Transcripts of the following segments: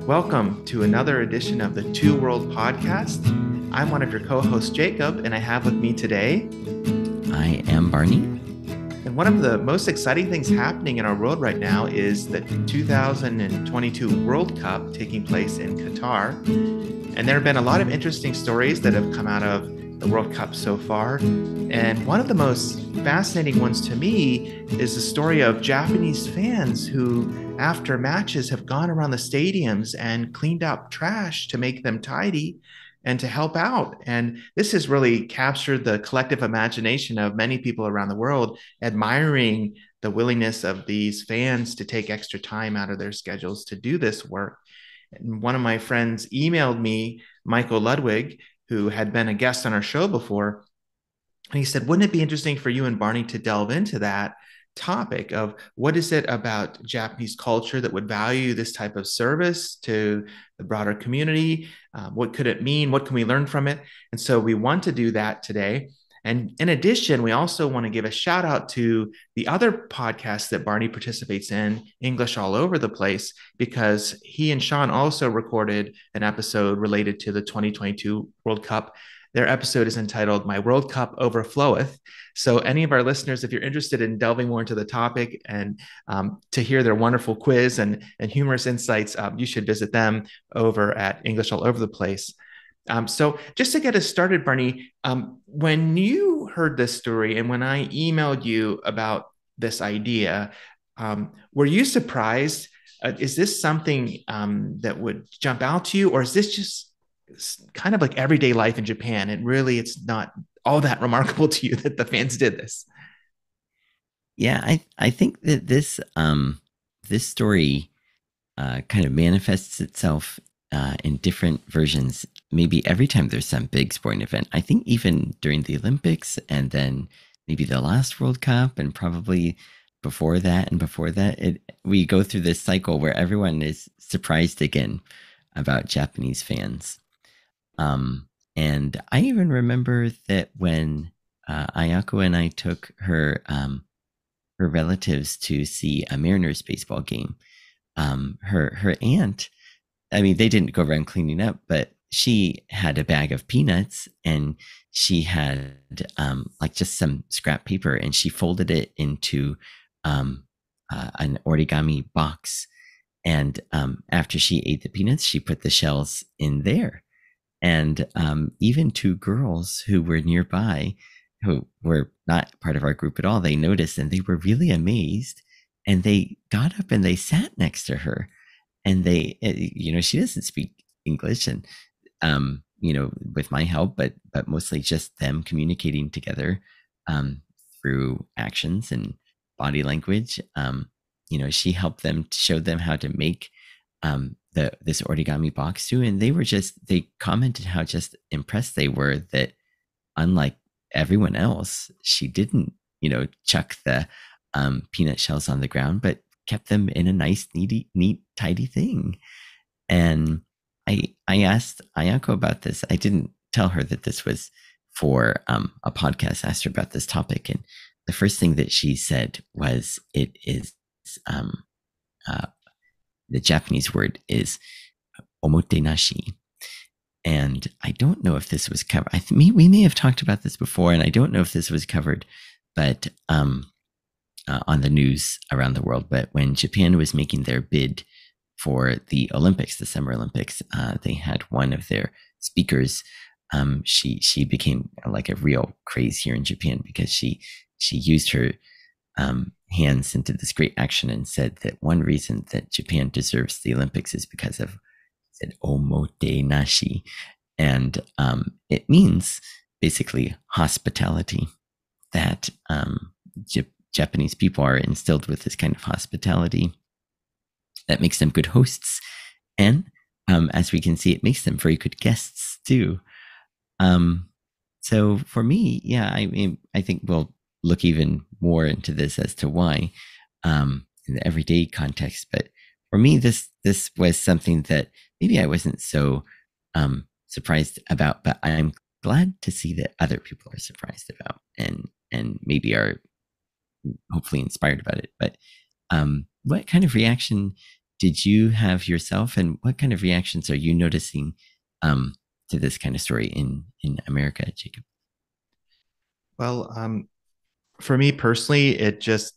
Welcome to another edition of the Two World Podcast. I'm one of your co-hosts, Jacob, and I have with me today. I am Barney. And one of the most exciting things happening in our world right now is the 2022 World Cup taking place in Qatar. And there have been a lot of interesting stories that have come out of the World Cup so far. And one of the most fascinating ones to me is the story of Japanese fans who, after matches, have gone around the stadiums and cleaned up trash to make them tidy and to help out. And this has really captured the collective imagination of many people around the world, admiring the willingness of these fans to take extra time out of their schedules to do this work. And one of my friends emailed me, Michael Ludwig, who had been a guest on our show before. And he said, wouldn't it be interesting for you and Barney to delve into that topic of what is it about Japanese culture that would value this type of service to the broader community? What could it mean? What can we learn from it? And so we want to do that today. And in addition, we also want to give a shout out to the other podcast that Barney participates in, English All Over the Place, because he and Sean also recorded an episode related to the 2022 World Cup. Their episode is entitled My World Cup Overfloweth. So, any of our listeners, if you're interested in delving more into the topic and to hear their wonderful quiz and humorous insights, you should visit them over at English All Over the Place. So just to get us started, Barney, when you heard this story and when I emailed you about this idea, were you surprised? Is this something that would jump out to you, or is this just kind of like everyday life in Japan? And really, it's not all that remarkable to you that the fans did this. Yeah, I think that this story kind of manifests itself in different versions. Maybe every time there's some big sporting event. I think even during the Olympics, and then maybe the last World Cup, and probably before that and before that, we go through this cycle where everyone is surprised again about Japanese fans. And I even remember that when Ayako and I took her relatives to see a Mariners baseball game, her aunt, I mean, they didn't go around cleaning up, but she had a bag of peanuts, and she had like just some scrap paper, and she folded it into an origami box. And after she ate the peanuts, she put the shells in there. And even two girls who were nearby, who were not part of our group at all, they noticed, and they were really amazed. And they got up and they sat next to her. And they, she doesn't speak English, and with my help, but mostly just them communicating together through actions and body language. She helped them, showed them how to make this origami box too, and they commented how just impressed they were that, unlike everyone else, she didn't chuck the peanut shells on the ground, but kept them in a nice, neat, tidy thing. And I asked Ayako about this. I didn't tell her that this was for a podcast. I asked her about this topic, and the first thing that she said was, it is the Japanese word is Omotenashi. And I don't know if this was covered. We may have talked about this before, and I don't know if this was covered, but on the news around the world. But when Japan was making their bid for the Olympics, the Summer Olympics, they had one of their speakers. She became like a real craze here in Japan, because she used her hands into this great action and said that one reason that Japan deserves the Olympics is because of, said, Omotenashi. And it means basically hospitality, that Japanese people are instilled with this kind of hospitality that makes them good hosts. And as we can see, it makes them very good guests too. So for me, yeah, I think we'll look even more into this as to why in the everyday context. But for me, this was something that maybe I wasn't so surprised about, but I'm glad to see that other people are surprised about and maybe are hopefully inspired about it. But what kind of reaction did you have yourself, and what kind of reactions are you noticing um, to this kind of story in America, Jacob? Well, for me personally, it just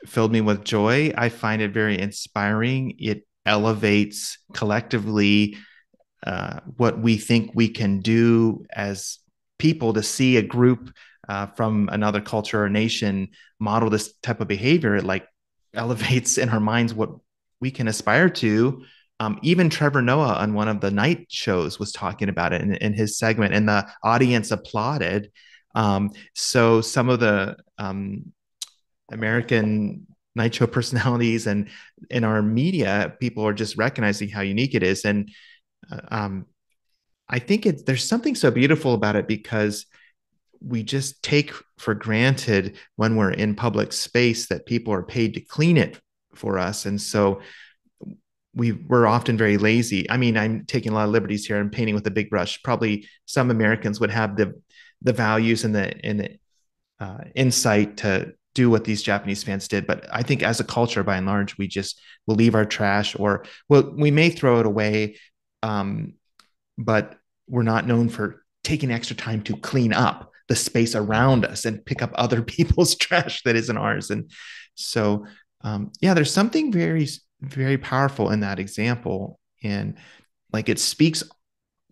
filled me with joy. I find it very inspiring. It elevates collectively what we think we can do as people to see a group from another culture or nation model this type of behavior. It like elevates in our minds what we can aspire to. Even Trevor Noah on one of the night shows was talking about it in his segment, and the audience applauded. So some of the American night show personalities and in our media, people are just recognizing how unique it is. And um, I think there's something so beautiful about it because we just take for granted when we're in public space that people are paid to clean it for us. And so we're often very lazy. I mean, I'm taking a lot of liberties here. I'm painting with a big brush. Probably some Americans would have the values and the insight to do what these Japanese fans did. But I think as a culture, by and large, we just will leave our trash, or well, we may throw it away, but we're not known for taking extra time to clean up the space around Mhm. us and pick up other people's trash that isn't ours. And so, yeah, there's something very, very powerful in that example. And like it speaks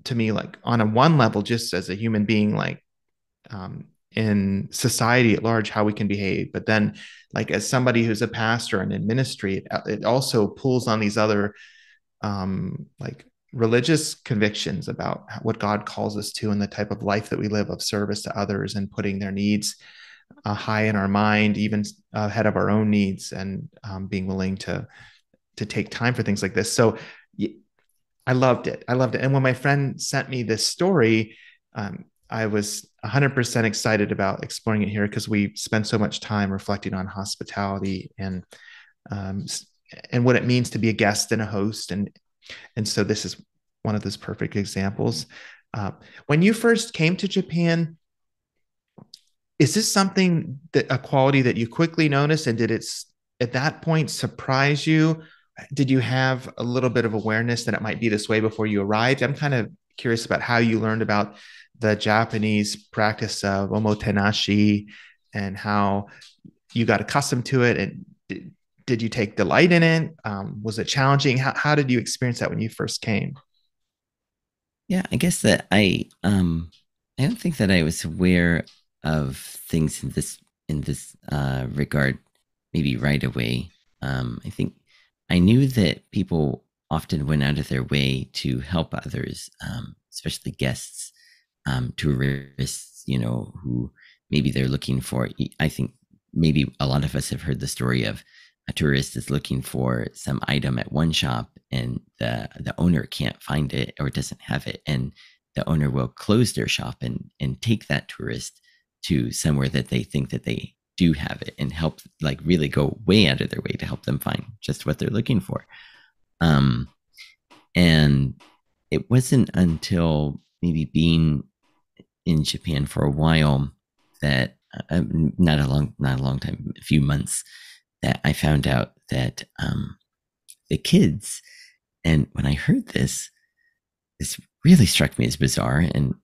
to me, like on a one level, just as a human being, like in society at large, how we can behave. But then, like as somebody who's a pastor and in ministry, it also pulls on these other like religious convictions about what God calls us to and the type of life that we live of service to others and putting their needs high in our mind, even ahead of our own needs, and being willing to take time for things like this. So I loved it. I loved it. And when my friend sent me this story, I was 100% excited about exploring it here because we spend so much time reflecting on hospitality um, and what it means to be a guest and a host. And so this is one of those perfect examples. Uh, when you first came to Japan, is this something that a quality that you quickly noticed, and did it at that point surprise you? Did you have a little bit of awareness that it might be this way before you arrived? I'm kind of curious about how you learned about the Japanese practice of omotenashi and how you got accustomed to it. And did you take delight in it? Was it challenging? How did you experience that when you first came? Yeah, I guess that I don't think that I was aware of things in this regard maybe right away. I think I knew that people often went out of their way to help others, especially guests, tourists, who maybe they're looking for. I think maybe a lot of us have heard the story of a tourist is looking for some item at one shop and the owner can't find it or doesn't have it, and the owner will close their shop and take that tourist to somewhere that they think that they do have it and help, like really go way out of their way to help them find just what they're looking for. um and it wasn't until maybe being in Japan for a while that not a long time, a few months, that I found out that the kids, and when I heard this really struck me as bizarre, and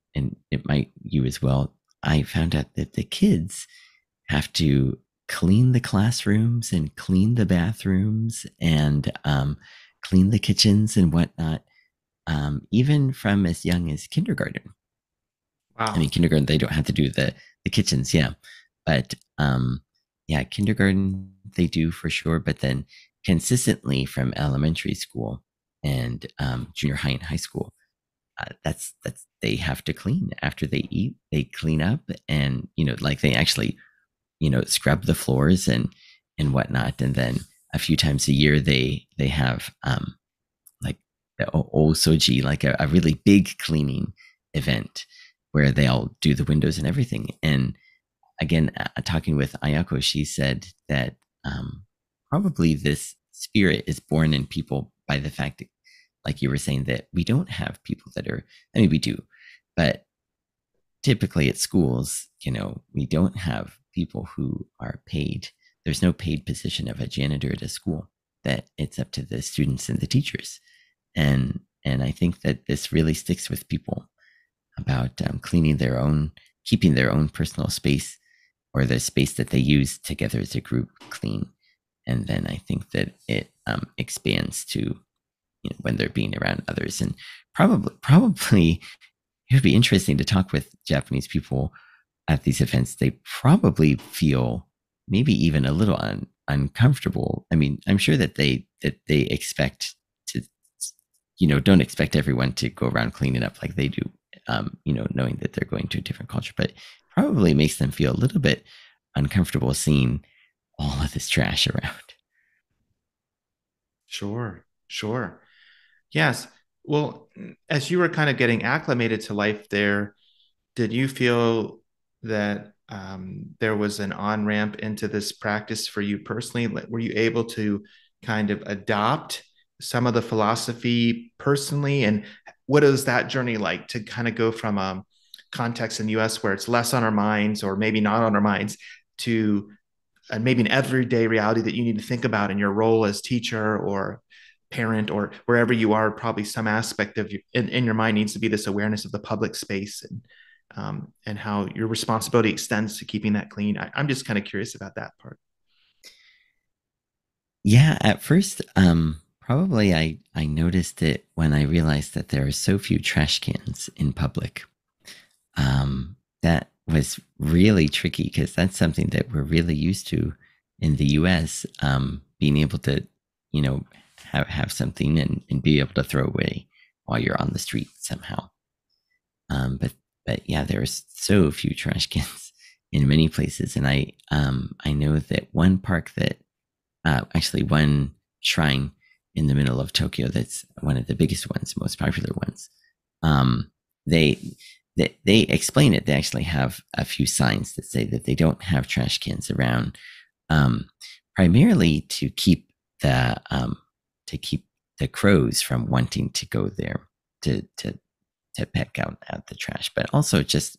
it might you as well. I found out that the kids have to clean the classrooms and clean the bathrooms and clean the kitchens and whatnot, even from as young as kindergarten. I Wow. mean, kindergarten they don't have to do the kitchens, yeah, but yeah, kindergarten they do for sure. But then consistently from elementary school and junior high and high school, that's they have to clean after they eat. They clean up, and like they actually scrub the floors and whatnot. And then a few times a year they have like the soji, like a really big cleaning event where they all do the windows and everything. And again, talking with Ayako, she said that probably this spirit is born in people by the fact that, like you were saying, that we don't have people that are, I mean, we do, but typically at schools, we don't have people who are paid. There's no paid position of a janitor at a school. that it's up to the students and the teachers. And I think that this really sticks with people about cleaning their own, keeping their own personal space or the space that they use together as a group clean. And then I think that it expands to, when they're being around others. And probably it would be interesting to talk with Japanese people at these events. They probably feel maybe even a little uncomfortable. I mean, I'm sure that they expect to, don't expect everyone to go around cleaning up like they do, knowing that they're going to a different culture, but probably makes them feel a little bit uncomfortable seeing all of this trash around. Sure, sure. Yes. Well, as you were kind of getting acclimated to life there, did you feel that there was an on ramp into this practice for you personally? Like, were you able to kind of adopt some of the philosophy personally? And what is that journey like to kind of go from a context in the US where it's less on our minds or maybe not on our minds to maybe an everyday reality that you need to think about in your role as teacher or parent or wherever you are? Probably some aspect of you in your mind needs to be this awareness of the public space and how your responsibility extends to keeping that clean. I'm just kind of curious about that part. Yeah, at first, probably I noticed it when I realized that there are so few trash cans in public. That was really tricky because that's something that we're really used to in the US, being able to, you know, have something and be able to throw away while you're on the street somehow. But yeah, there's so few trash cans in many places. And I know that one park that, actually one shrine in the middle of Tokyo, that's one of the biggest ones, most popular ones. Um, they they explain it. They actually have a few signs that say that they don't have trash cans around, um, primarily to keep the crows from wanting to go there to to peck out at the trash, but also just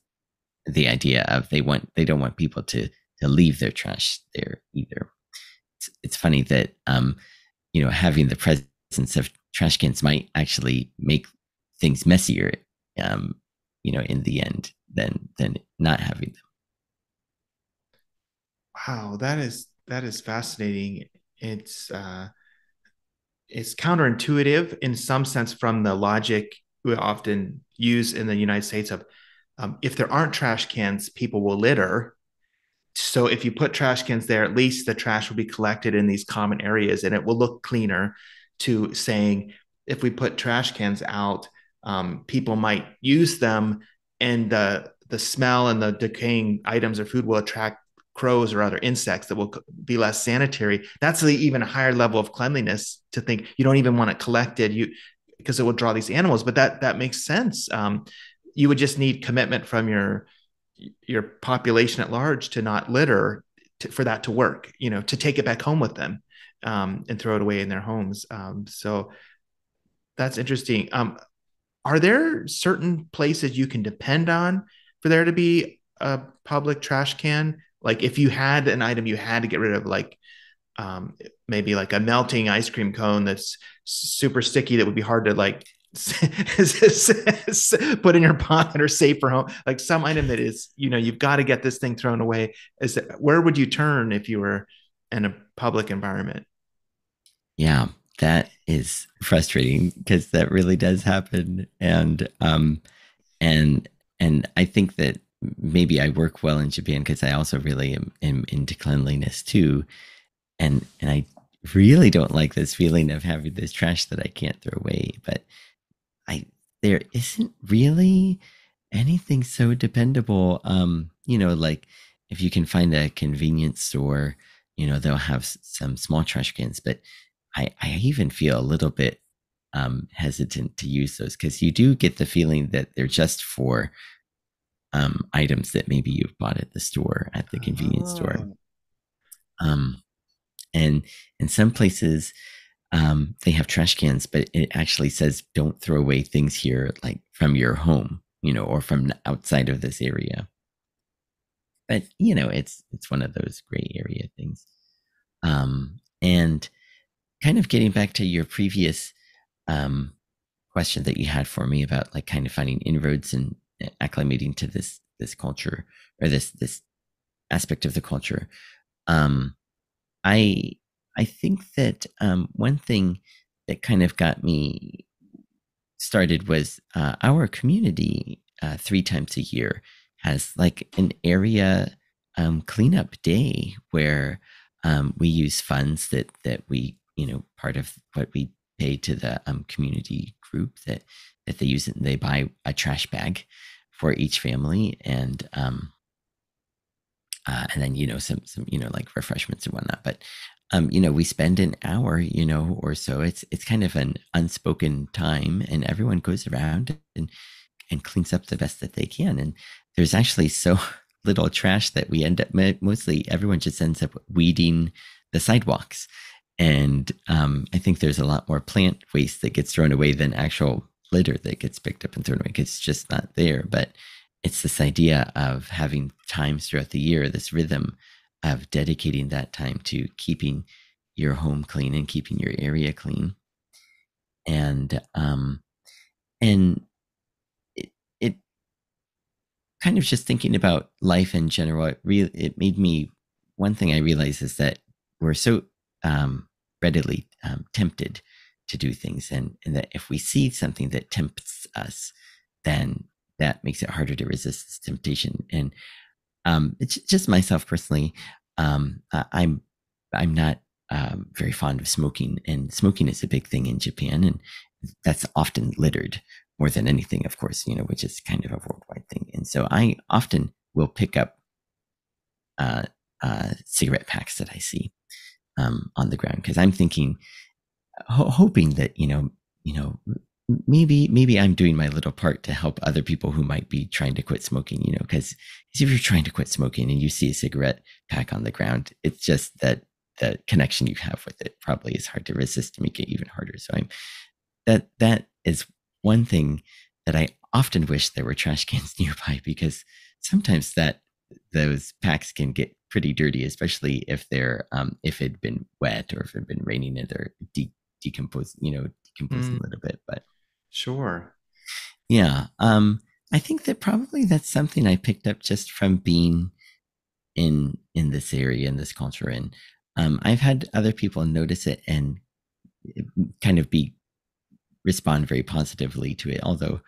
the idea of they don't want people to leave their trash there either. It's funny that having the presence of trash cans might actually make things messier, um, in the end than not having them. Wow, that is fascinating. It's it's counterintuitive in some sense from the logic we often use in the United States of if there aren't trash cans, people will litter. So if you put trash cans there, at least the trash will be collected in these common areas and it will look cleaner. To saying if we put trash cans out, people might use them, and the smell and the decaying items or food will attract crows or other insects that will be less sanitary. That's the even a higher level of cleanliness to think you don't even want it collected. You because it will draw these animals, but that makes sense. You would just need commitment from your population at large to not litter for that to work, to take it back home with them, and throw it away in their homes. So that's interesting. Are there certain places you can depend on for there to be a public trash can? Like if you had an item you had to get rid of, like um, maybe like a melting ice cream cone that's super sticky that would be hard to like put in your pocket or save for home, like some item that is, you've got to get this thing thrown away. Where would you turn if you were in a public environment? Yeah, that is frustrating because that really does happen, and and I think that maybe I work well in Japan because I also really am into cleanliness too, and I really don't like this feeling of having this trash that I can't throw away. But I there isn't really anything so dependable. Like if you can find a convenience store, they'll have some small trash cans, but I even feel a little bit hesitant to use those because you do get the feeling that they're just for items that maybe you've bought at the store, at the convenience store. Oh, Um, and in some places, they have trash cans, but it actually says don't throw away things here, like from your home, or from outside of this area. But it's one of those gray area things. And kind of getting back to your previous um, question that you had for me about like kind of finding inroads and acclimating to this culture or this aspect of the culture. Um, I I think that one thing that kind of got me started was our community 3 times a year has like an area cleanup day where we use funds that we part of what we pay to the community group that they use it and they buy a trash bag for each family and then some like refreshments and whatnot. But we spend an hour or so. It's kind of an unspoken time, and everyone goes around and cleans up the best that they can. And there's actually so little trash that we end up mostly everyone just ends up weeding the sidewalks. And I think there's a lot more plant waste that gets thrown away than actual litter that gets picked up and thrown away because it's just not there. But it's this idea of having times throughout the year, this rhythm of dedicating that time to keeping your home clean and keeping your area clean. And it kind of just thinking about life in general, it made me, one thing I realized is that we're so readily tempted to do things. And that if we see something that tempts us, then that makes it harder to resist this temptation. And it's just myself personally. I'm not very fond of smoking, and smoking is a big thing in Japan, and that's often littered more than anything, of course, which is kind of a worldwide thing. And so I often will pick up cigarette packs that I see on the ground because I'm thinking, hoping that maybe I'm doing my little part to help other people who might be trying to quit smoking. Because if you're trying to quit smoking and you see a cigarette pack on the ground, it's just that the connection you have with it probably is hard to resist to make it even harder. So that is one thing that I often wish there were trash cans nearby, because sometimes those packs can get pretty dirty, especially if they're if it'd been wet or if it'd been raining and they're decomposing a little bit. But Sure. yeah, I think that probably that's something I picked up just from being in this area, in this culture. And I've had other people notice it and kind of respond very positively to it. Although,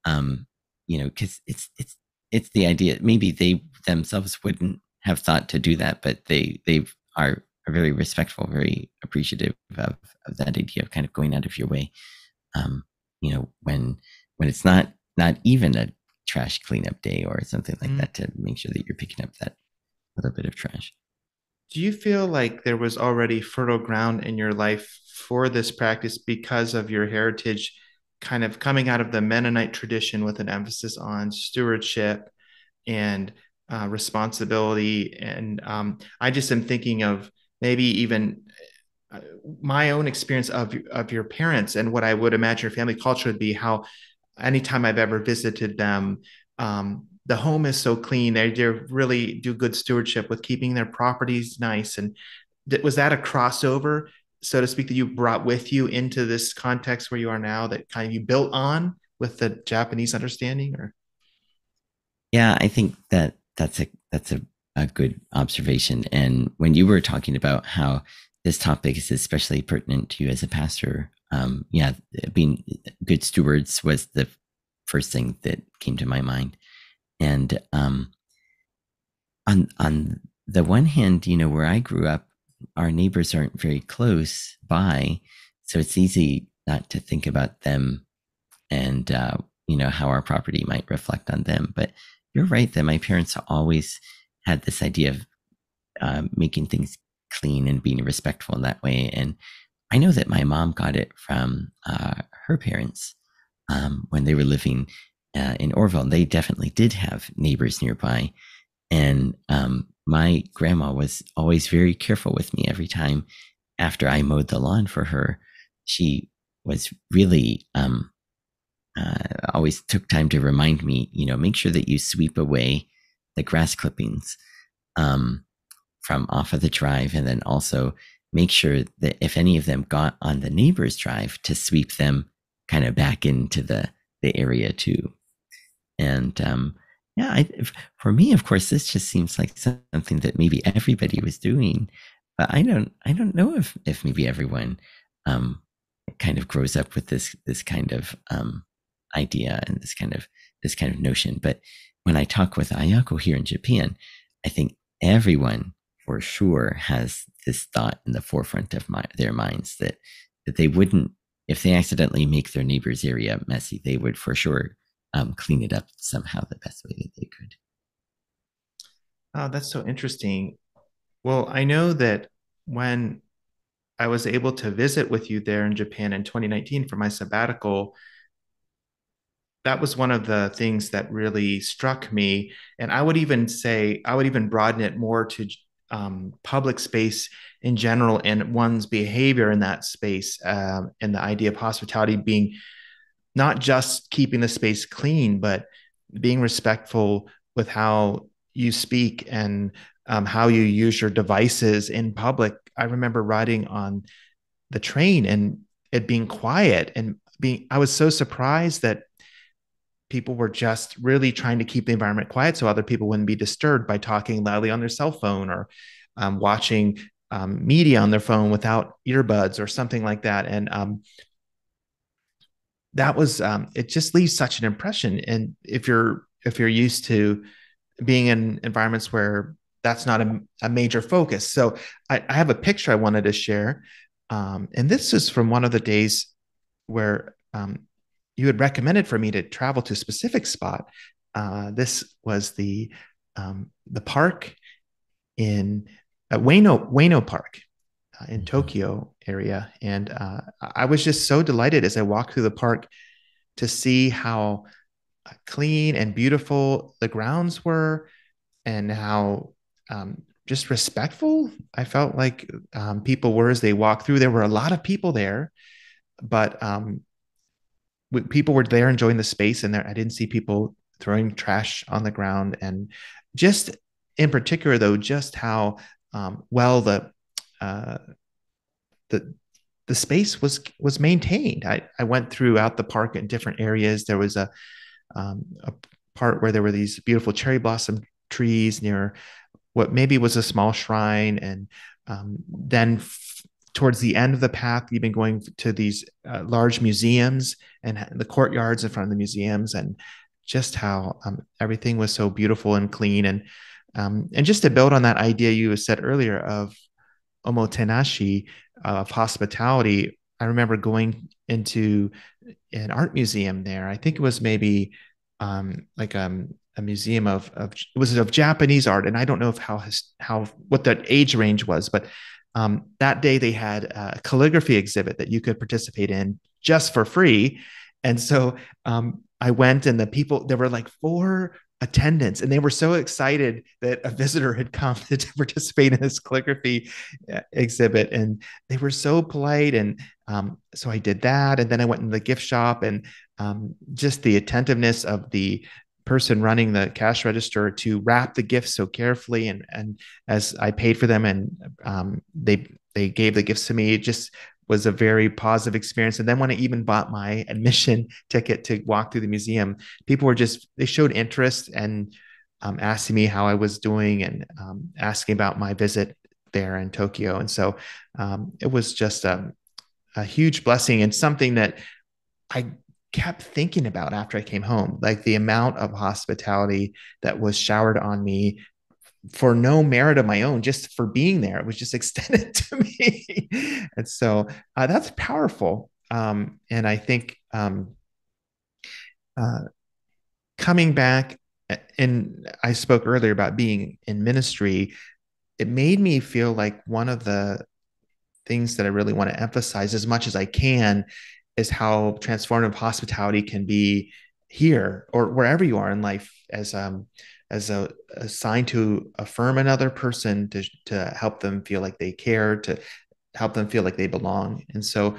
because it's the idea. Maybe they themselves wouldn't have thought to do that, but they are very respectful, very appreciative of that idea of kind of going out of your way. When it's not even a trash cleanup day or something like that, to make sure that you're picking up that little bit of trash. Do you feel like there was already fertile ground in your life for this practice because of your heritage, kind of coming out of the Mennonite tradition with an emphasis on stewardship and responsibility? And I just am thinking of maybe even uh, my own experience of your parents and what I would imagine your family culture would be. How anytime I've ever visited them, the home is so clean. They really do good stewardship with keeping their properties nice. And was that a crossover, so to speak, that you brought with you into this context where you are now, that kind of you built on with the Japanese understanding? Or Yeah, I think that's a good observation. And when you were talking about how this topic is especially pertinent to you as a pastor, yeah, being good stewards was the first thing that came to my mind. And on the one hand, where I grew up, our neighbors aren't very close by, so it's easy not to think about them and how our property might reflect on them. But you're right that my parents always had this idea of making things clean and being respectful in that way. And I know that my mom got it from her parents when they were living in Orville. They definitely did have neighbors nearby. And my grandma was always very careful with me every time after I mowed the lawn for her. She was really always took time to remind me, make sure that you sweep away the grass clippings from off of the drive. And then also make sure that if any of them got on the neighbor's drive, to sweep them kind of back into the area too. And yeah, for me, of course, this just seems like something that maybe everybody was doing, but I don't know if maybe everyone um, kind of grows up with this kind of idea and this kind of notion. But when I talk with Ayako here in Japan, I think everyone for sure has this thought in the forefront of their minds that they wouldn't, if they accidentally make their neighbor's area messy, they would for sure clean it up somehow the best way that they could. Oh, that's so interesting. Well, I know that when I was able to visit with you there in Japan in 2019 for my sabbatical, that was one of the things that really struck me. And I would even say, I would even broaden it more to public space in general and one's behavior in that space, and the idea of hospitality being not just keeping the space clean, but being respectful with how you speak and how you use your devices in public. I remember riding on the train and it being quiet and I was so surprised that people were just really trying to keep the environment quiet so other people wouldn't be disturbed by talking loudly on their cell phone or watching media on their phone without earbuds or something like that. And that was it just leaves such an impression. And if you're used to being in environments where that's not a major focus. So I have a picture I wanted to share. And this is from one of the days where you had recommended for me to travel to a specific spot. This was the park in Ueno Park in Mhm. Tokyo area, and I was just so delighted as I walked through the park to see how clean and beautiful the grounds were, and how just respectful I felt like people were as they walked through. There were a lot of people there, but people were there enjoying the space, and there I didn't see people throwing trash on the ground. And just in particular, though, just how well uh, the the space was maintained. I went throughout the park in different areas. There was a part where there were these beautiful cherry blossom trees near what maybe was a small shrine, and then towards the end of the path, you've been going to these large museums and the courtyards in front of the museums, and just how everything was so beautiful and clean. And just to build on that idea you said earlier of Omotenashi, of hospitality, I remember going into an art museum there. I think it was maybe like a museum of it was of Japanese art, and I don't know if how what that age range was, but that day they had a calligraphy exhibit that you could participate in just for free. And so I went, and there were like four attendants, and they were so excited that a visitor had come to participate in this calligraphy exhibit, and they were so polite. And so I did that, and then I went in the gift shop, and just the attentiveness of the person running the cash register to wrap the gifts so carefully, and as I paid for them, and they gave the gifts to me, it just was a very positive experience. And then when I even bought my admission ticket to walk through the museum, people were just they showed interest and asking me how I was doing, and asking about my visit there in Tokyo. And so it was just a huge blessing, and something that I kept thinking about after I came home, like the amount of hospitality that was showered on me for no merit of my own, just for being there. It was just extended to me. And so that's powerful. And I think uh, coming back, and I spoke earlier about being in ministry, it made me feel like one of the things that I really want to emphasize as much as I can is how transformative hospitality can be here or wherever you are in life, as a sign to affirm another person, to help them feel like they care, to help them feel like they belong. And so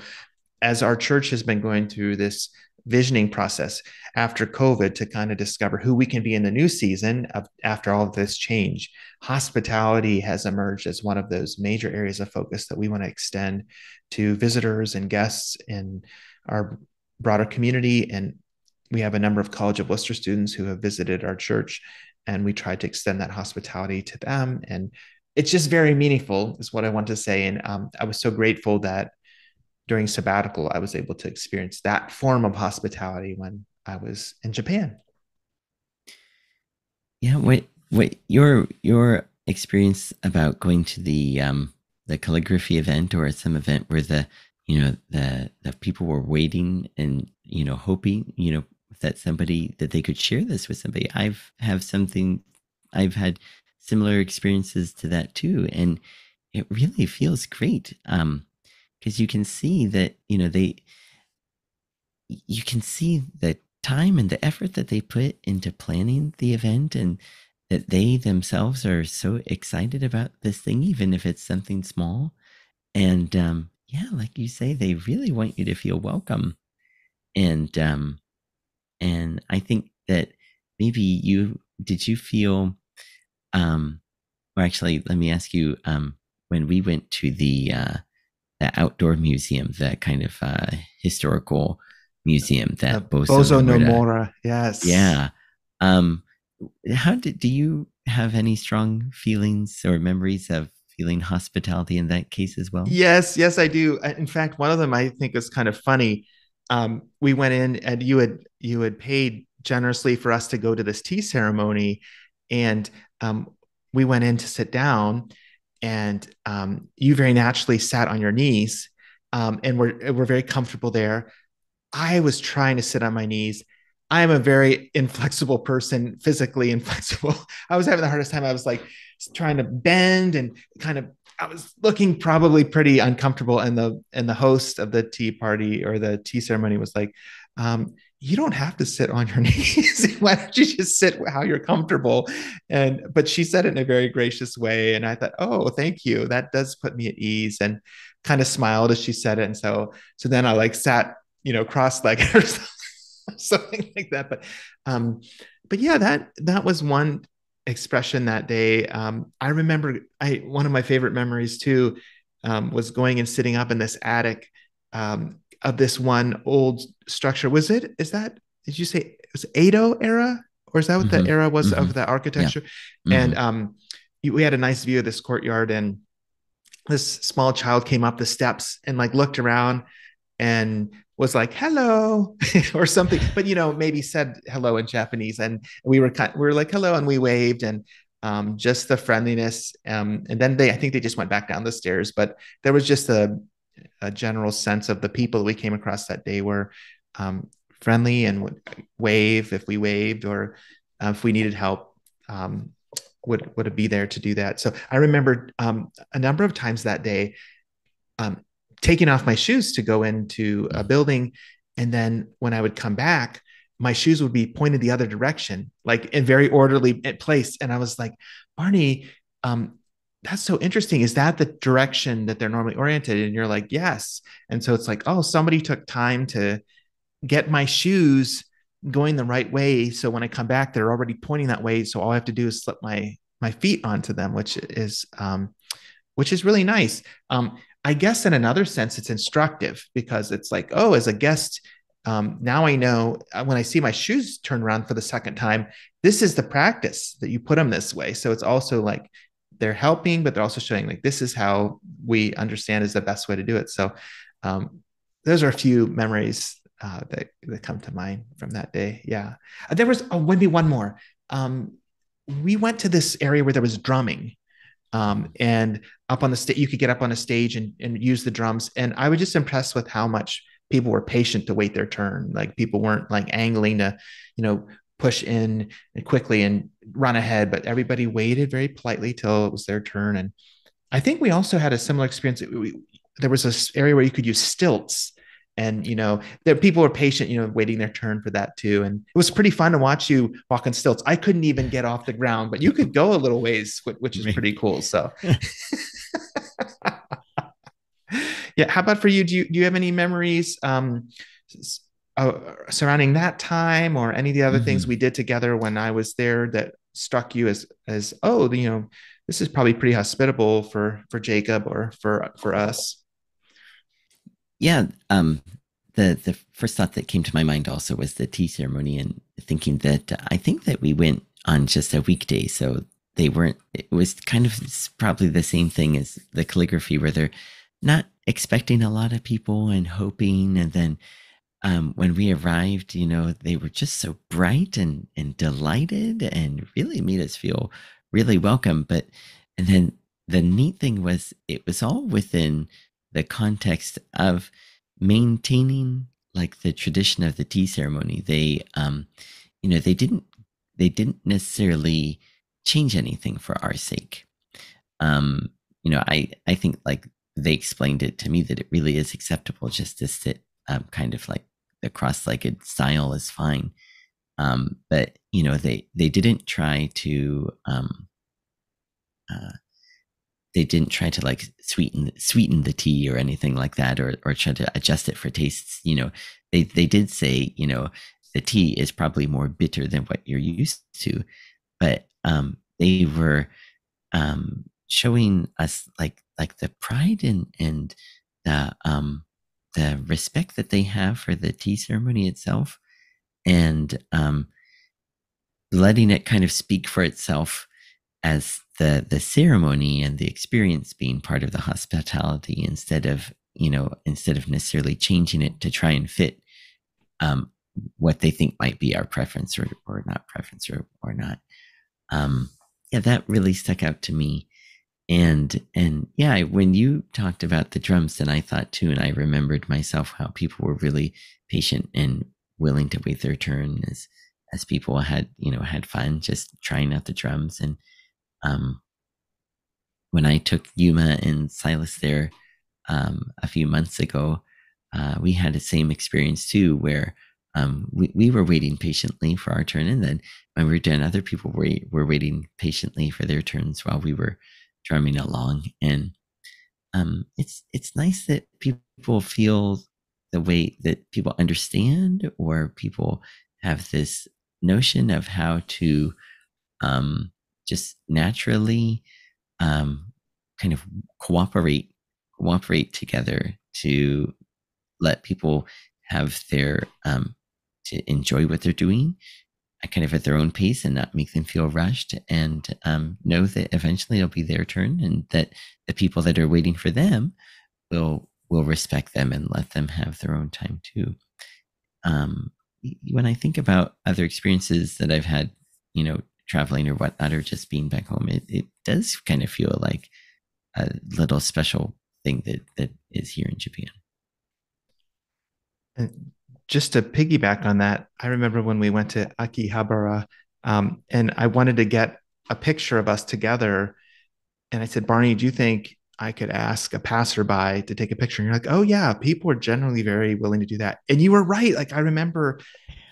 as our church has been going through this visioning process after COVID to kind of discover who we can be in the new season of, after all of this change. Hospitality has emerged as one of those major areas of focus that we want to extend to visitors and guests in our broader community. And we have a number of College of Worcester students who have visited our church, and we tried to extend that hospitality to them. And it's just very meaningful, is what I want to say. And I was so grateful that during sabbatical, I was able to experience that form of hospitality when I was in Japan. Yeah, what your experience about going to the calligraphy event or some event where the people were waiting and hoping that somebody that they could share this with somebody. I've had similar experiences to that too, and it really feels great. Because you can see that you can see the time and the effort that they put into planning the event, and that they themselves are so excited about this thing, even if it's something small. And yeah, like you say, they really want you to feel welcome. And I think that maybe you feel or actually, let me ask you, when we went to the outdoor museum, the kind of historical museum The that Boso Bozo no Nomura. Mora. Yes. Yeah. Um, how do you have any strong feelings or memories of feeling hospitality in that case as well? Yes, yes, I do. In fact, one of them I think is kind of funny. We went in and you had paid generously for us to go to this tea ceremony, and we went in to sit down, and you very naturally sat on your knees, and we're very comfortable there. I was trying to sit on my knees. I am a very inflexible person, physically inflexible. I was having the hardest time. I was like trying to bend and kind of, I was looking probably pretty uncomfortable. And the host of the tea party or the tea ceremony was like, you don't have to sit on your knees. Why don't you just sit how you're comfortable? And but she said it in a very gracious way. And I thought, oh, thank you. That does put me at ease, and kind of smiled as she said it. And so then I like sat, cross-legged or something like that. But yeah, that was one expression that day. I remember one of my favorite memories too, was going and sitting up in this attic, of this one old structure. Did you say it was Edo era? Or is that what the Mm-hmm. era was Mm-hmm. of the Yeah. architecture? Mm-hmm. And we had a nice view of this courtyard, and this small child came up the steps and like looked around and was like hello or something, but maybe said hello in Japanese, and we were like hello, and we waved, and just the friendliness, and then I think they just went back down the stairs, but there was just a general sense of the people we came across that day were friendly and would wave if we waved, or if we needed help, would be there to do that. So I remember a number of times that day, um, taking off my shoes to go into a building. And then when I would come back, my shoes would be pointed the other direction, like in very orderly place. And I was like, Barney, that's so interesting. Is that the direction that they're normally oriented? And you're like, yes. And so it's like, oh, somebody took time to get my shoes going the right way. So when I come back, they're already pointing that way. So all I have to do is slip my feet onto them, which is really nice. I guess in another sense, it's instructive because it's like, oh, as a guest, now I know, when I see my shoes turn around for the second time, this is the practice that you put them this way. So it's also like they're helping, but they're also showing like this is how we understand is the best way to do it. So those are a few memories that come to mind from that day. Yeah, there was maybe one more. We went to this area where there was drumming, and up on the stage, you could get up on a stage and use the drums. And I was just impressed with how much people were patient to wait their turn. Like people weren't like angling to, push in and quickly and run ahead, but everybody waited very politely till it was their turn. And I think we also had a similar experience. There was this area where you could use stilts, and there people were patient, waiting their turn for that too. And it was pretty fun to watch you walk on stilts. I couldn't even get off the ground, but you could go a little ways, which is pretty cool. So yeah, how about for you? Do you have any memories? surrounding that time or any of the other things Hmm. we did together when I was there that struck you as oh, this is probably pretty hospitable for Jacob or for us? Yeah, the first thought that came to my mind also was the tea ceremony, and thinking that I think that we went on just a weekday, so they weren't. It was kind of probably the same thing as the calligraphy, where they're not expecting a lot of people and hoping, and then when we arrived, they were just so bright and delighted, and really made us feel really welcome. But and then the neat thing was, it was all within the context of maintaining like the tradition of the tea ceremony. They didn't necessarily change anything for our sake. um I think, like, they explained it to me that it really is acceptable just to sit, kind of like the cross-legged style is fine. But they didn't try to uh, like sweeten the tea or anything like that, or try to adjust it for tastes. They did say, the tea is probably more bitter than what you're used to, but they were showing us like the pride and the respect that they have for the tea ceremony itself, and letting it kind of speak for itself as the ceremony and the experience being part of the hospitality, instead of necessarily changing it to try and fit um, what they think might be our preference, or not preference, or not. um, yeah, that really stuck out to me. And yeah, when you talked about the drums, then I thought too, and I remembered myself how people were really patient and willing to wait their turn, as people had fun just trying out the drums. And um, when I took Yuma and Silas there a few months ago, we had the same experience too, where we were waiting patiently for our turn. And then when we were done, other people were waiting patiently for their turns while we were drumming along. And it's nice that people feel the way that people understand, or people have this notion of how to um, just naturally um, kind of cooperate cooperate together to let people have their to enjoy what they're doing, kind of at their own pace, and not make them feel rushed, and know that eventually it'll be their turn, and that the people that are waiting for them will respect them and let them have their own time too. um, when I think about other experiences that I've had, traveling or whatnot, or just being back home, it does kind of feel like a little special thing that is here in Japan. And just to piggyback on that, I remember when we went to Akihabara, and I wanted to get a picture of us together. And I said, Barney, do you think I could ask a passerby to take a picture? And you're like, oh, yeah, people are generally very willing to do that. And you were right. Like, I remember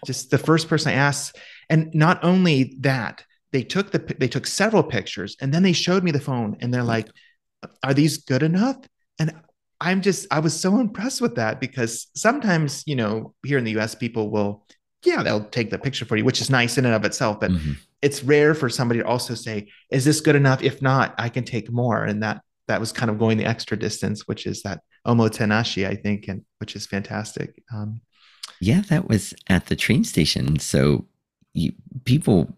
just the first person I asked, and not only that, they took several pictures and then they showed me the phone and they're Yeah. like, are these good enough? And I was so impressed with that because sometimes, here in the US, people will, yeah, they'll take the picture for you, which is nice in and of itself. But Hmm. it's rare for somebody to also say, is this good enough? If not, I can take more. And that was kind of going the extra distance, which is that Omotenashi, I think, and which is fantastic. Yeah, that was at the train station. So you, people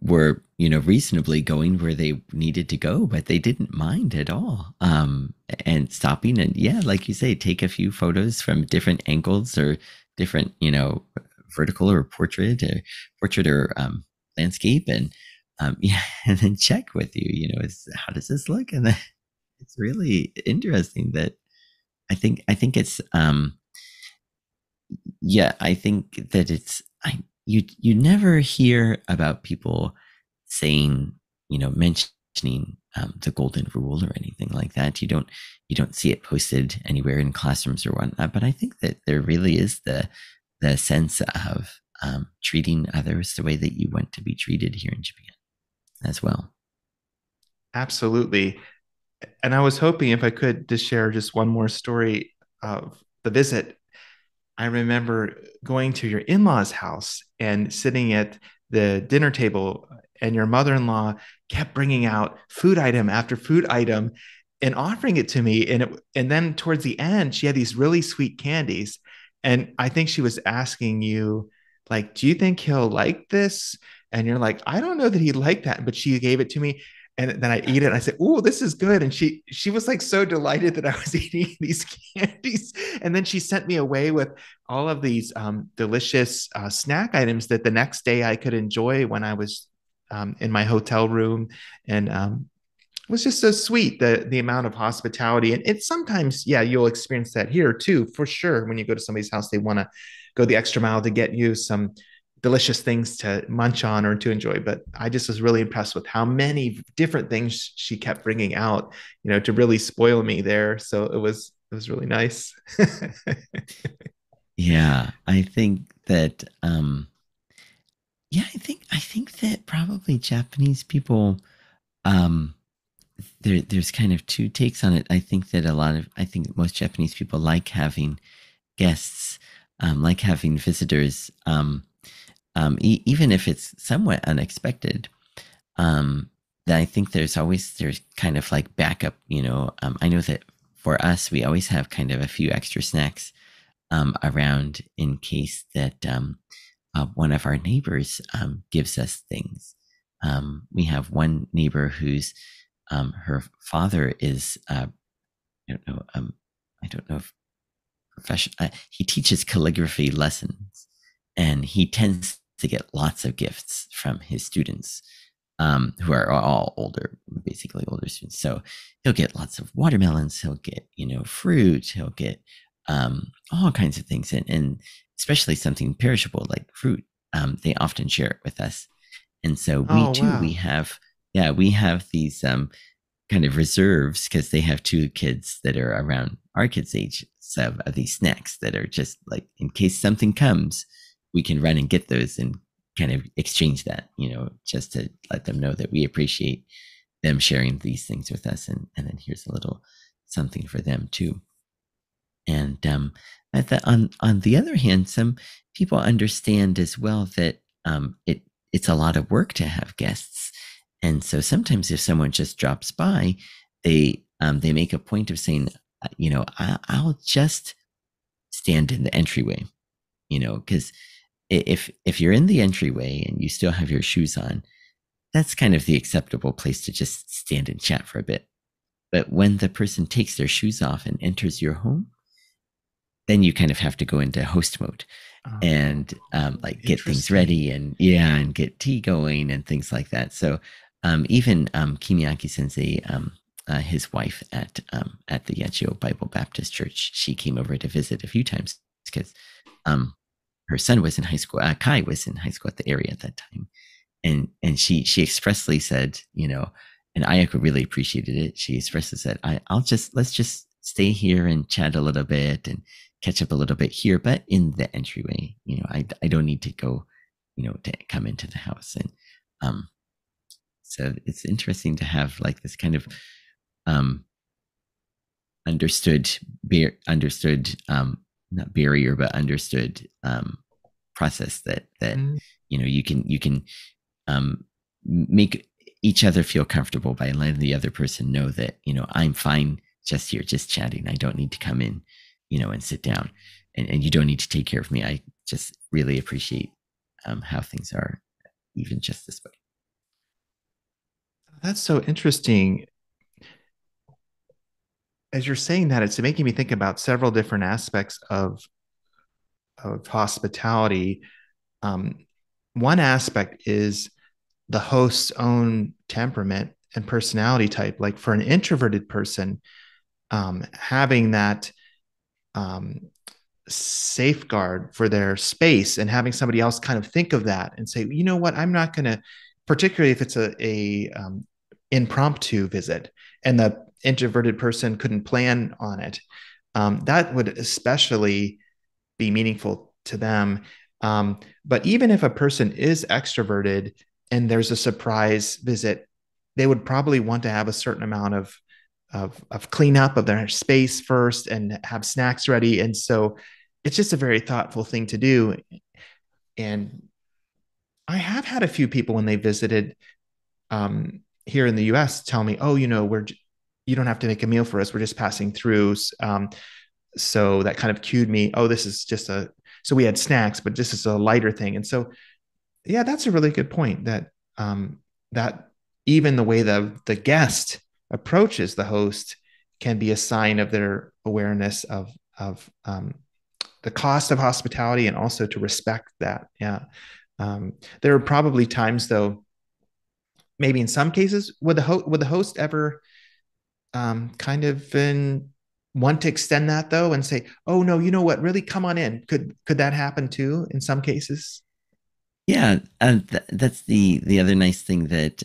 were, reasonably going where they needed to go, but they didn't mind at all. And stopping, and yeah, like you say, take a few photos from different angles, or different, vertical or portrait or landscape, and yeah, and then check with you. How does this look? And then it's really interesting that I think it's yeah, I think that you never hear about people saying, mentioning the golden rule or anything like that. You don't see it posted anywhere in classrooms or whatnot. But I think that there really is the sense of treating others the way that you want to be treated here in Japan as well. Absolutely. And I was hoping if I could just share just one more story of the visit. I remember going to your in-laws' house and sitting at the dinner table, and your mother-in-law kept bringing out food item after food item and offering it to me. And then towards the end, she had these really sweet candies. And I think she was asking you, like, do you think he'll like this? And you're like, I don't know that he'd like that. But she gave it to me. And then I eat it and I said, "Oh, this is good." And she was like so delighted that I was eating these candies. And then she sent me away with all of these delicious snack items that the next day I could enjoy when I was in my hotel room. And it was just so sweet, the amount of hospitality. And it's sometimes, yeah, you'll experience that here too, for sure. When you go to somebody's house, they want to go the extra mile to get you some delicious things to munch on or to enjoy. But I just was really impressed with how many different things she kept bringing out, to really spoil me there. So it was really nice. Yeah, I think that yeah, I think that probably Japanese people um there's kind of two takes on it. I think most Japanese people like having guests, like having visitors, even if it's somewhat unexpected. Um, I think there's kind of like backup. I know that for us, we always have kind of a few extra snacks around in case that one of our neighbors gives us things. We have one neighbor whose her father is I don't know I don't know if profession. He teaches calligraphy lessons, and he tends to get lots of gifts from his students, who are all older, basically older students. So he'll get lots of watermelons. He'll get fruit. He'll get all kinds of things, and especially something perishable like fruit. They often share it with us, and so we Oh, too wow. we have these kind of reserves because they have two kids that are around our kids' age of these snacks that are just like in case something comes, we can run and get those and kind of exchange that, just to let them know that we appreciate them sharing these things with us, and then here's a little something for them too. And on the other hand, some people understand as well that it's a lot of work to have guests, and so sometimes if someone just drops by, they make a point of saying, I'll just stand in the entryway, because if you're in the entryway and you still have your shoes on, that's kind of the acceptable place to just stand and chat for a bit. But when the person takes their shoes off and enters your home, then you kind of have to go into host mode Oh, and like get things interesting. ready and yeah, and get tea going and things like that. So even Kimiaki Sensei, his wife at the Yachio Bible Baptist Church, she came over to visit a few times because um, her son was in high school. Kai was in high school at the area at that time, and she expressly said, and Ayako really appreciated it. She expressly said, let's just stay here and chat a little bit and catch up a little bit here, but in the entryway. I don't need to go, to come into the house. And um, so it's interesting to have like this kind of um understood understood not barrier but understood process that Mm. you can make each other feel comfortable by letting the other person know that I'm fine just here, just chatting. I don't need to come in, and sit down, and you don't need to take care of me. I just really appreciate how things are, even just this way. That's so interesting. As you're saying that, it's making me think about several different aspects of hospitality. Um, One aspect is the host's own temperament and personality type. Like for an introverted person, having that um, safeguard for their space and having somebody else kind of think of that and say, you know what, I'm not going to, particularly if it's a impromptu visit and the introverted person couldn't plan on it, that would especially be meaningful to them. But even if a person is extroverted and there's a surprise visit, they would probably want to have a certain amount of cleanup of their space first and have snacks ready. And so it's just a very thoughtful thing to do. And I have had a few people when they visited here in the US tell me, oh, you don't have to make a meal for us. We're just passing through. So that kind of cued me, oh, this is just so we had snacks, but this is a lighter thing. And so, yeah, that's a really good point that even the way the guest approaches the host can be a sign of their awareness of the cost of hospitality and also to respect that. Yeah. There are probably times though, maybe in some cases, would the host ever kind of want to extend that though and say, "Oh no, you know what? Really, come on in." Could that happen too in some cases? Yeah, that's the other nice thing that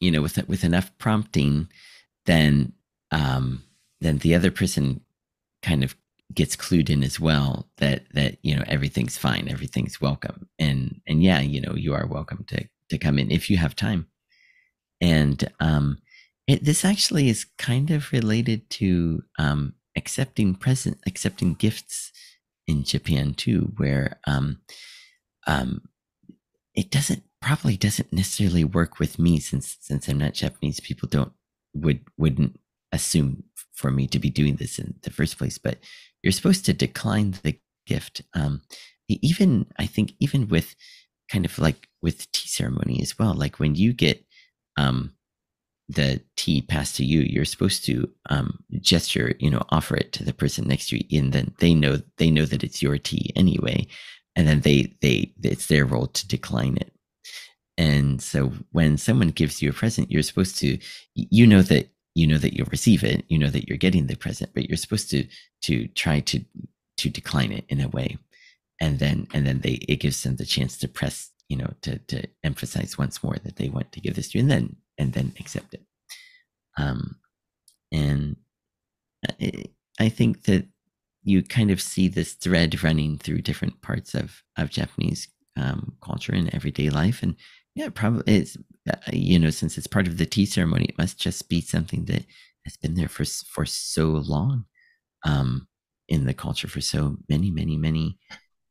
with enough prompting, then then the other person kind of gets clued in as well that everything's fine, everything's welcome, and yeah, you are welcome to come in if you have time. And this actually is kind of related to accepting gifts in Japan too, where um, it doesn't necessarily work with me since I'm not Japanese. People don't wouldn't assume for me to be doing this in the first place, but you're supposed to decline the gift. Even I think even with kind of like with tea ceremony as well, like when you get um, the tea passed to you, you're supposed to gesture, offer it to the person next to you, and then they know that it's your tea anyway, and then they it's their role to decline it. And so when someone gives you a present, you're supposed to, that you'll receive it, that you're getting the present, but you're supposed to try to decline it in a way, and then it gives them the chance to press, to emphasize once more that they want to give this to you, and then accept it. Um, and I think that you kind of see this thread running through different parts of Japanese culture and everyday life. And yeah, probably it's, since it's part of the tea ceremony, it must just be something that has been there for so long um, in the culture for so many, many, many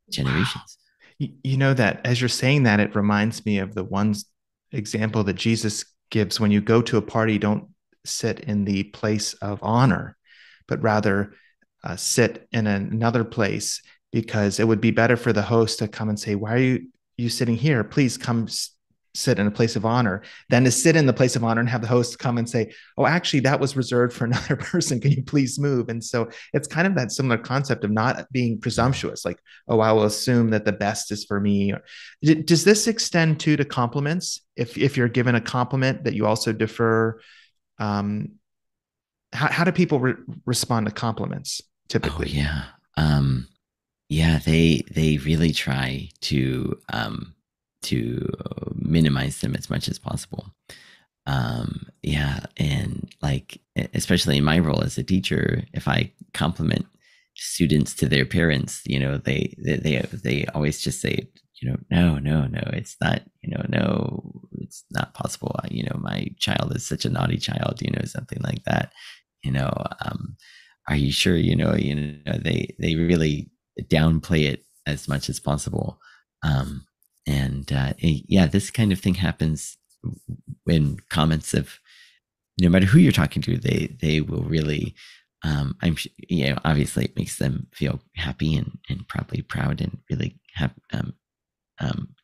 Wow. generations. You know that as you're saying that, it reminds me of the one example that Jesus gives when you go to a party, don't sit in the place of honor, but rather sit in another place because it would be better for the host to come and say, "Why are you sitting here? Please come sit in a place of honor," than to sit in the place of honor and have the host come and say, "Oh, actually, that was reserved for another person. Can you please move?" And so it's kind of that similar concept of not being presumptuous, like, "Oh, I will assume that the best is for me." Does this extend to compliments? If you're given a compliment, that you also defer. Um, how do people respond to compliments Oh typically? yeah. Yeah, they really try to minimize them as much as possible. Yeah, and like especially in my role as a teacher, if I compliment students to their parents, they always just say, no, no, no, it's not, no, it's not possible. My child is such a naughty child, something like that. You know, um, are you sure? They really downplay it as much as possible. And yeah, this kind of thing happens when comments of no matter who you're talking to, they will really obviously it makes them feel happy and probably proud and really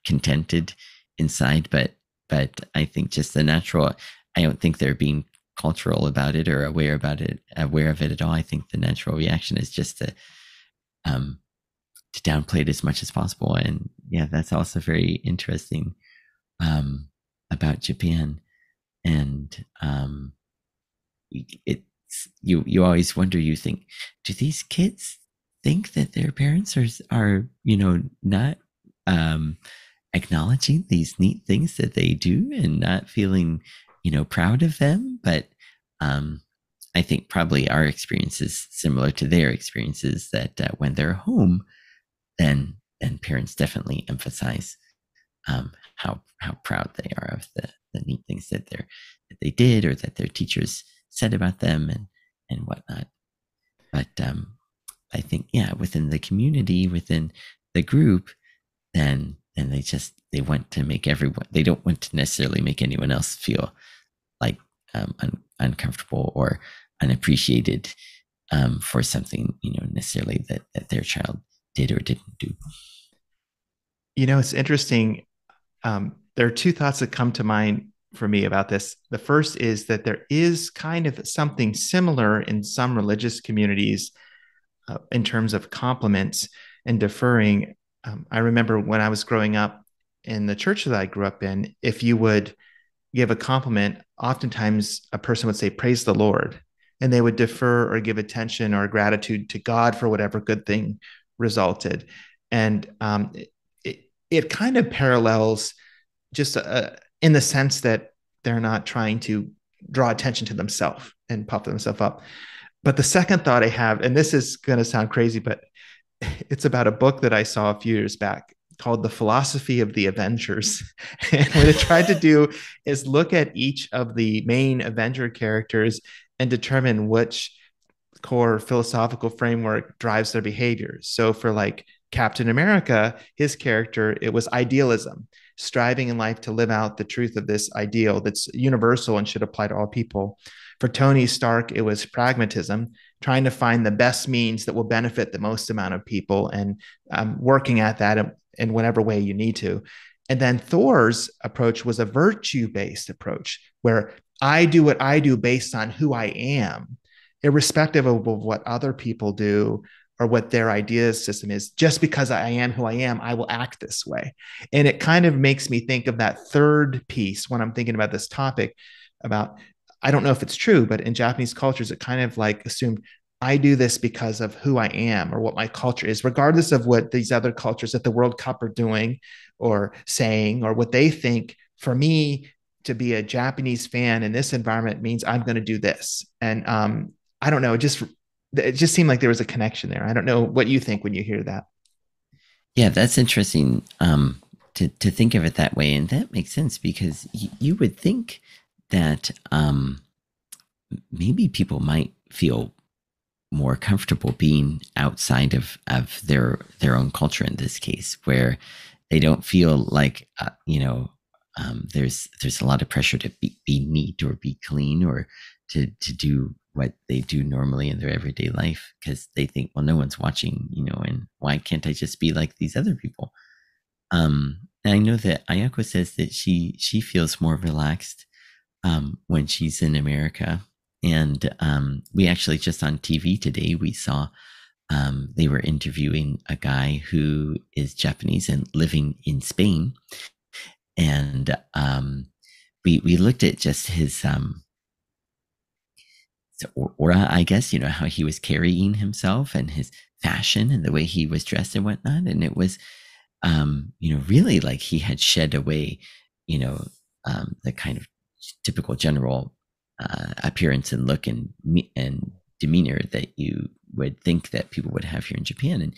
contented inside, but I think just the natural, I don't think they're being cultural about it or aware of it at all. I think the natural reaction is just um to downplay it as much as possible. And yeah, that's also very interesting about Japan. And it's you always wonder, you think, do these kids think that their parents are not um acknowledging these neat things that they do and not feeling proud of them? But um I think probably our experience is similar to their experiences, that when they're home, then parents definitely emphasize how proud they are of the neat things that they did or that their teachers said about them and whatnot. But I think, yeah, within the community, within the group, then they want to make everyone, they don't want to necessarily make anyone else feel like uncomfortable or unappreciated for something, necessarily that their child did or didn't do. It's interesting. There are two thoughts that come to mind for me about this. The first is that there is kind of something similar in some religious communities in terms of compliments and deferring. I remember when I was growing up in the church that I grew up in, if you would give a compliment, oftentimes a person would say, "Praise the Lord." And they would defer or give attention or gratitude to God for whatever good thing resulted. And it kind of parallels just in the sense that they're not trying to draw attention to themselves and puff themselves up. But the second thought I have, and this is going to sound crazy, but it's about a book that I saw a few years back called The Philosophy of the Avengers. And what it tried to do is look at each of the main Avenger characters and determine which core philosophical framework drives their behaviors. So for like Captain America, his character, it was idealism, striving in life to live out the truth of this ideal that's universal and should apply to all people. For Tony Stark, it was pragmatism, trying to find the best means that will benefit the most amount of people and working at that in whatever way you need to. And then Thor's approach was a virtue based approach where I do what I do based on who I am, irrespective of what other people do or what their idea system is. Just because I am who I am, I will act this way. And it kind of makes me think of that third piece when I'm thinking about this topic about, I don't know if it's true, but in Japanese cultures, it kind of like assumed I do this because of who I am or what my culture is, regardless of what these other cultures at the World Cup are doing or saying or what they think. For me, to be a Japanese fan in this environment means I'm going to do this. And I don't know, it just seemed like there was a connection there. I don't know what you think when you hear that. Yeah, that's interesting to think of it that way. And that makes sense because you would think that maybe people might feel more comfortable being outside of their own culture in this case, where they don't feel like there's a lot of pressure to be neat or be clean or to do what they do normally in their everyday life because they think, well, no one's watching, and why can't I just be like these other people? And I know that Ayako says that she feels more relaxed when she's in America. And we actually just on TV today, we saw they were interviewing a guy who is Japanese and living in Spain. And we looked at just his aura, I guess, how he was carrying himself and his fashion and the way he was dressed and whatnot. And it was, really like he had shed away, the kind of typical general appearance and look and demeanor that you would think that people would have here in Japan. And,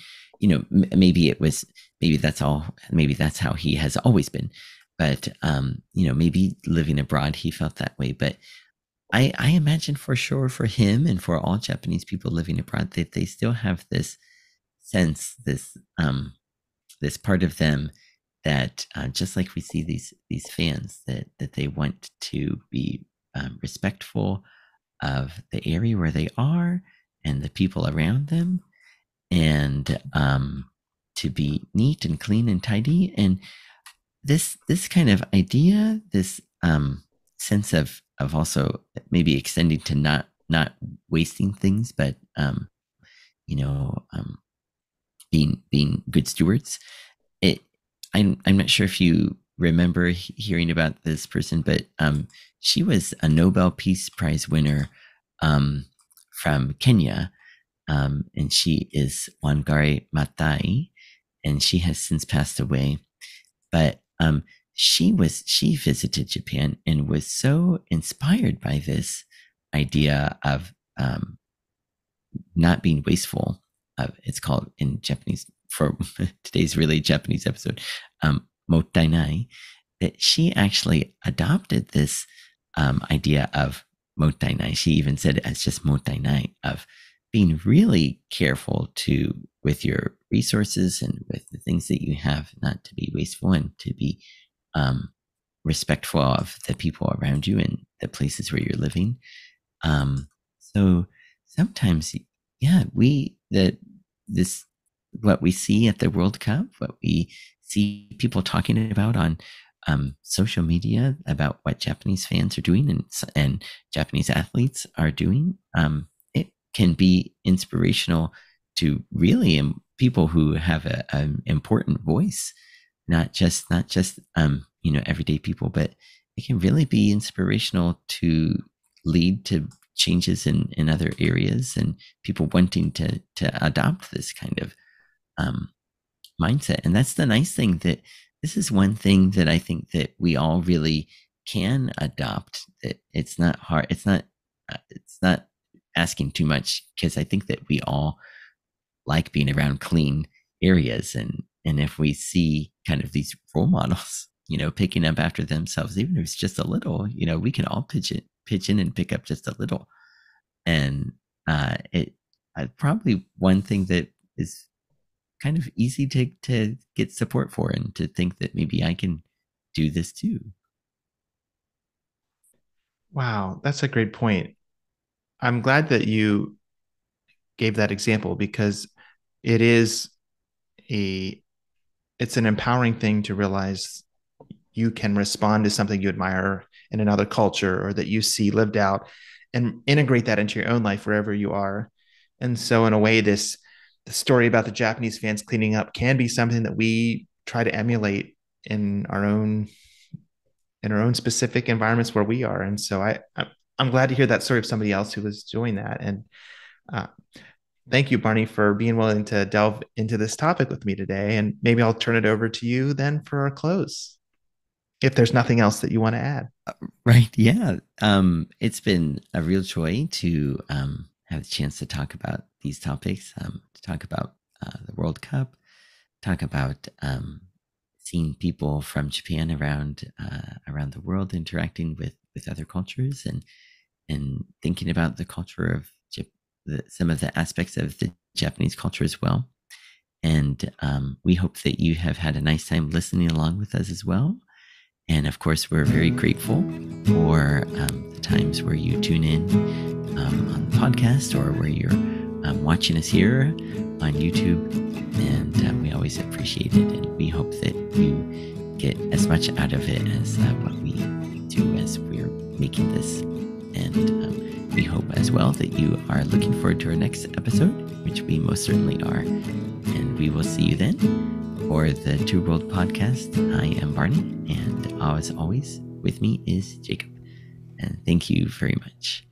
maybe that's all, maybe that's how he has always been. But, maybe living abroad, he felt that way. But I imagine for sure for him and for all Japanese people living abroad that they still have this sense, this part of them that just like we see these fans that they want to be respectful of the area where they are and the people around them, and to be neat and clean and tidy. And this kind of idea, this sense of also maybe extending to not wasting things, but you know um, being good stewards. It I'm not sure if you remember hearing about this person, but she was a Nobel Peace Prize winner from Kenya, and she is Wangari Maathai, and she has since passed away. But she visited Japan and was so inspired by this idea of not being wasteful. It's called in Japanese for today's really Japanese episode, mottainai. That she actually adopted this idea of mottainai. She even said it as just mottainai, of being really careful to with your resources and with the things that you have, not to be wasteful and to be um, respectful of the people around you and the places where you're living. So sometimes, yeah, this what we see at the World Cup, what we see people talking about on social media about what Japanese fans are doing and Japanese athletes are doing, it can be inspirational to really people who have an important voice, not just everyday people, but it can really be inspirational to lead to changes in other areas and people wanting to adopt this kind of um, mindset. And that's the nice thing, that this is one thing that I think that we all really can adopt. That it's not hard. It's not asking too much, because I think that we all like being around clean areas, and if we see kind of these role models, picking up after themselves, even if it's just a little, we can all pitch in and pick up just a little. And it probably one thing that is kind of easy to get support for, and to think that maybe I can do this too. Wow, that's a great point. I'm glad that you gave that example because it is a it's an empowering thing to realize you can respond to something you admire in another culture or that you see lived out and integrate that into your own life wherever you are. And so in a way, this the story about the Japanese fans cleaning up can be something that we try to emulate in our own specific environments where we are. And so I'm glad to hear that story of somebody else who was doing that. And uh, thank you, Barney, for being willing to delve into this topic with me today. And maybe I'll turn it over to you then for our close, if there's nothing else that you want to add. Right. Yeah. It's been a real joy to have the chance to talk about these topics, to talk about the World Cup, talk about seeing people from Japan around the world interacting with other cultures, and thinking about the culture of some of the aspects of the Japanese culture as well. And we hope that you have had a nice time listening along with us as well. And of course, we're very grateful for the times where you tune in on the podcast, or where you're watching us here on YouTube. And we always appreciate it. And we hope that you get as much out of it as what we do as we're making this. And we hope as well that you are looking forward to our next episode, which we most certainly are. And we will see you then. For the Two World Podcast, I am Barney, and as always, with me is Jacob. And thank you very much.